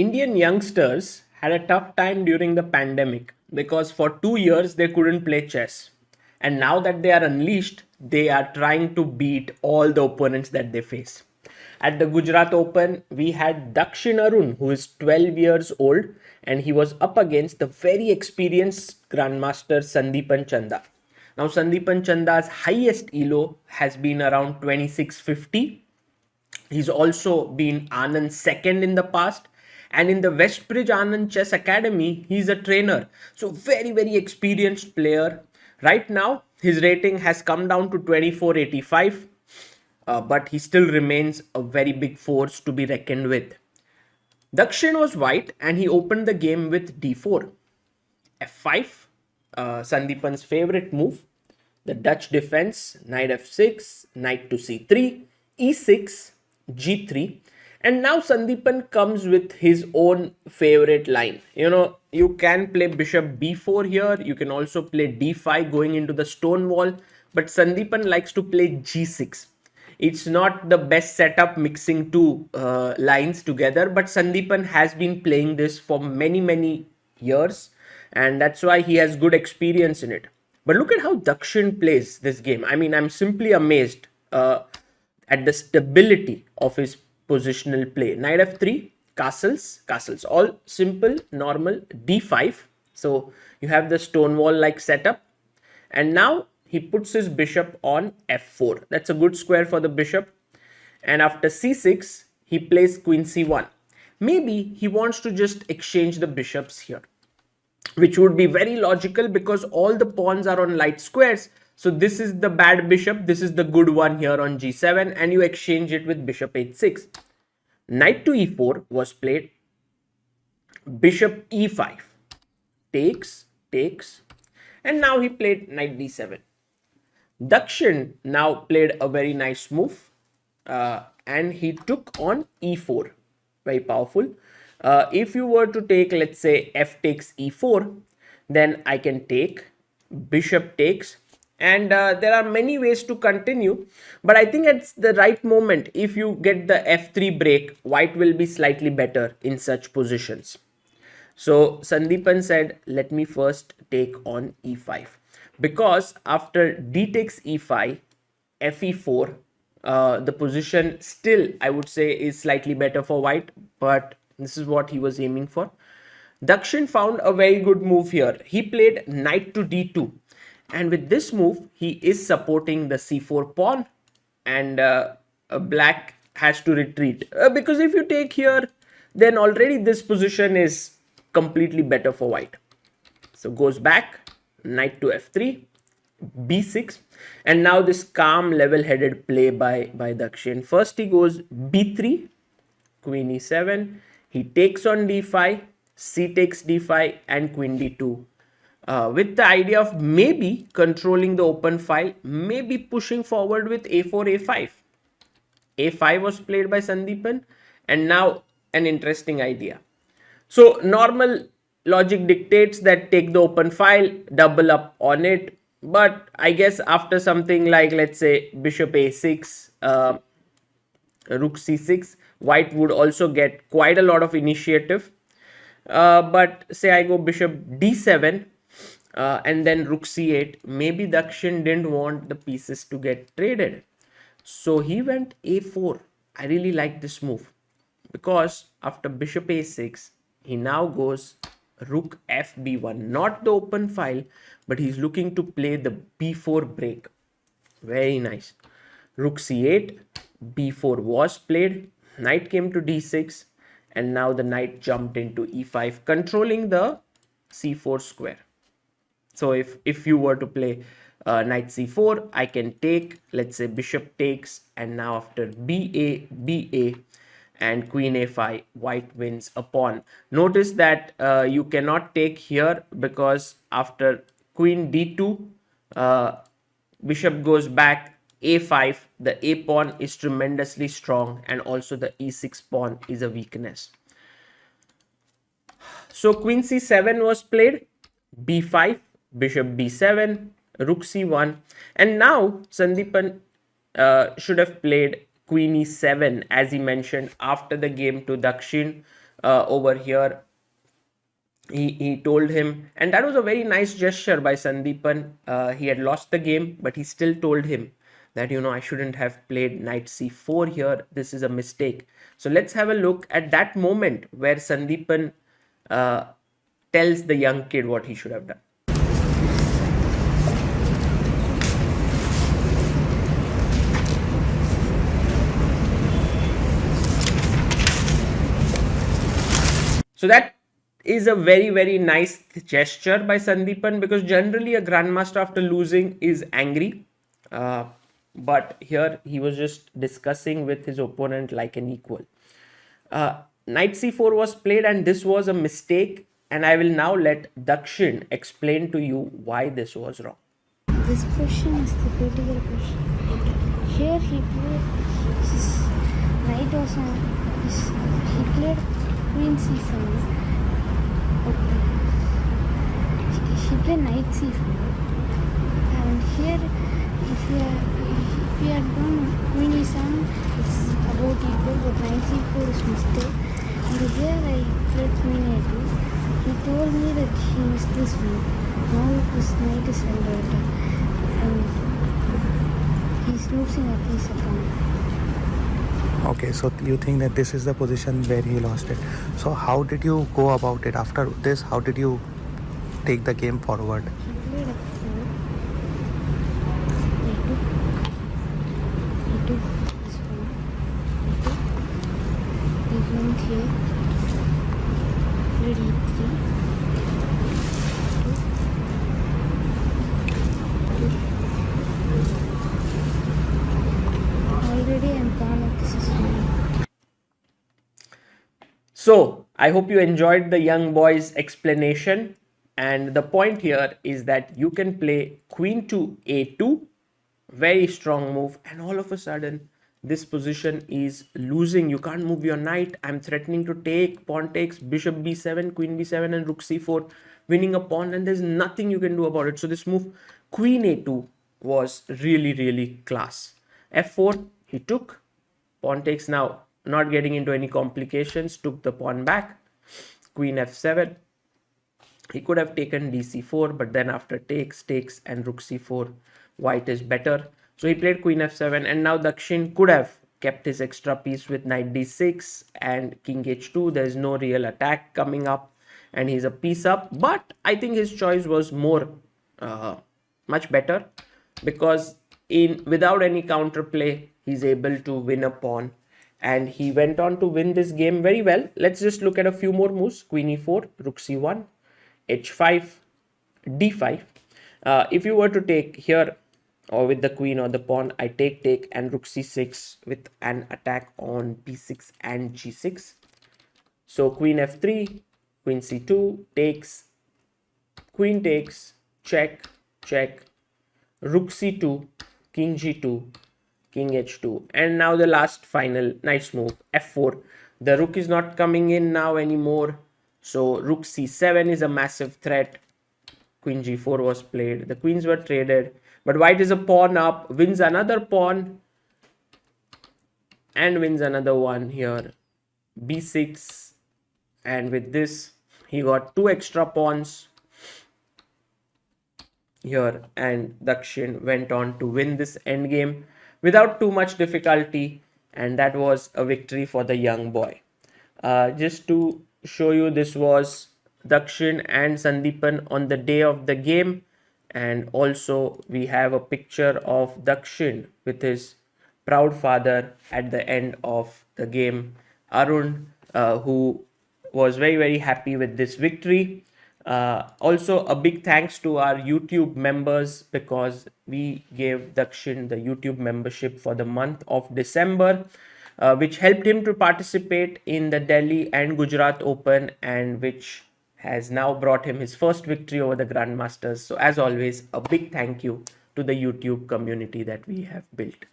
Indian youngsters had a tough time during the pandemic because for 2 years they couldn't play chess. And now that they are unleashed, they are trying to beat all the opponents that they face. At the Gujarat Open, we had Dakshin Arun, who is 12 years old, and he was up against the very experienced Grandmaster Sandeepan Chanda. Now, Sandeepan Chanda's highest ELO has been around 2650. He's also been Anand's second in the past. And in the Westbridge Anand Chess Academy, he's a trainer. So, very, very experienced player. Right now, his rating has come down to 2485, but he still remains a very big force to be reckoned with. Dakshin was white and he opened the game with d4, f5, Sandeepan's favorite move, the Dutch defense, knight f6, knight to c3, e6, g3. And now Sandeepan comes with his own favorite line. You can play bishop b4 here. You can also play d5 going into the stone wall. But Sandeepan likes to play g6. It's not the best setup mixing two lines together, but Sandeepan has been playing this for many, many years, and that's why he has good experience in it. But look at how Dakshin plays this game. I mean, I'm simply amazed at the stability of his positional play. Knight f3, castles, all simple, normal, d5. So you have the stonewall like setup. And now he puts his bishop on f4. That's a good square for the bishop. And after c6, he plays queen c1. Maybe he wants to just exchange the bishops here, which would be very logical because all the pawns are on light squares. So this is the bad bishop, this is the good one here on g7, and you exchange it with bishop h6. Knight to e4 was played. Bishop e5. Takes. And now he played knight d7. Dakshin now played a very nice move and he took on e4. Very powerful. If you were to take, let's say, f takes e4, then I can take, bishop takes, and there are many ways to continue. But I think it's the right moment. If you get the f3 break, white will be slightly better in such positions. So Sandeepan said, let me first take on e5. Because after d takes e5, fe4, the position still, I would say, is slightly better for white. But this is what he was aiming for. Dakshin found a very good move here. He played knight to d2. And with this move, he is supporting the c4 pawn. And black has to retreat. Because if you take here, then already this position is completely better for white. So goes back, knight to f3, b6, and now this calm level-headed play by Dakshin. First he goes b3, queen e7, he takes on d5, c takes d5, and queen d2. With the idea of maybe controlling the open file, maybe pushing forward with a4, a5. a5 was played by Sandeepan, and now an interesting idea. So normal logic dictates that take the open file, double up on it. But I guess after something like, let's say, bishop a6, rook c6, white would also get quite a lot of initiative. But say I go bishop d7 and then rook c8, maybe Dakshin didn't want the pieces to get traded. So he went a4. I really like this move because after bishop a6, he now goes rook fb1, not the open file, but he's looking to play the b4 break. Very nice. Rook c8, b4 was played, knight came to d6, and now the knight jumped into e5, controlling the c4 square. So if you were to play knight c4, I can take, let's say, bishop takes, and now after ba, and queen a5, white wins a pawn. Notice that you cannot take here because after queen d2, bishop goes back, a5, the a pawn is tremendously strong, and also the e6 pawn is a weakness. So queen c7 was played, b5, bishop b7, rook c1, and now Sandeepan should have played queen e7, as he mentioned after the game to Dakshin. over here. He told him, and that was a very nice gesture by Sandeepan. He had lost the game, but he still told him that, I shouldn't have played knight c4 here. This is a mistake. So let's have a look at that moment where Sandeepan uh, tells the young kid what he should have done. So that is a very, very nice gesture by Sandeepan, because generally a grandmaster after losing is angry. But here he was just discussing with his opponent like an equal. Knight c4 was played, and this was a mistake. And I will now let Dakshin explain to you why this was wrong. This position is the critical position. Here he played his knight was on he played queen c7. Okay. He played knight c4. And here if you had done queen e7, it's about equal, but knight c4 is mistake. And here I played queen a2. He told me that he missed this one. Now his knight is under attack. And he's losing at least a pawn. Okay, so you think that this is the position where he lost it. So how did you go about it after this? How did you take the game forward? He played f4. He took this one. He went here. Played e3. Already I'm pawn at this is winning. So I hope you enjoyed the young boy's explanation. And the point here is that you can play queen to a2, very strong move, and all of a sudden this position is losing. You can't move your knight. I'm threatening to take, pawn takes, bishop b7, queen b7, and rook c4, winning a pawn, and there's nothing you can do about it. So this move, queen a2, was really, really class. f4, he took, pawn takes. Now not getting into any complications, took the pawn back, queen f7. He could have taken dc4, but then after takes, and rook c4, white is better. So he played queen f7, and now Dakshin could have kept his extra piece with knight d6 and king h2. There's no real attack coming up, and he's a piece up. But I think his choice was much better, because without any counterplay, he's able to win a pawn. And he went on to win this game very well. Let's just look at a few more moves. Queen e4, rook c1, h5, d5. If you were to take here, or with the queen or the pawn, I take, and rook c6 with an attack on b6 and g6. So queen f3, queen c2, takes, queen takes, check, rook c2, king g2, king h2. And now the last final nice move, f4. The rook is not coming in now anymore. So rook c7 is a massive threat. Queen g4 was played. The queens were traded. But white is a pawn up, wins another pawn, and wins another one here. b6. And with this, he got 2 extra pawns here, and Dakshin went on to win this endgame without too much difficulty, and that was a victory for the young boy. Just to show you, this was Dakshin and Sandeepan on the day of the game, and also we have a picture of Dakshin with his proud father at the end of the game, Arun, who was very, very happy with this victory. Also, a big thanks to our YouTube members, because we gave Dakshin the YouTube membership for the month of December, which helped him to participate in the Delhi and Gujarat Open, and which has now brought him his first victory over the Grandmasters. So as always, a big thank you to the YouTube community that we have built.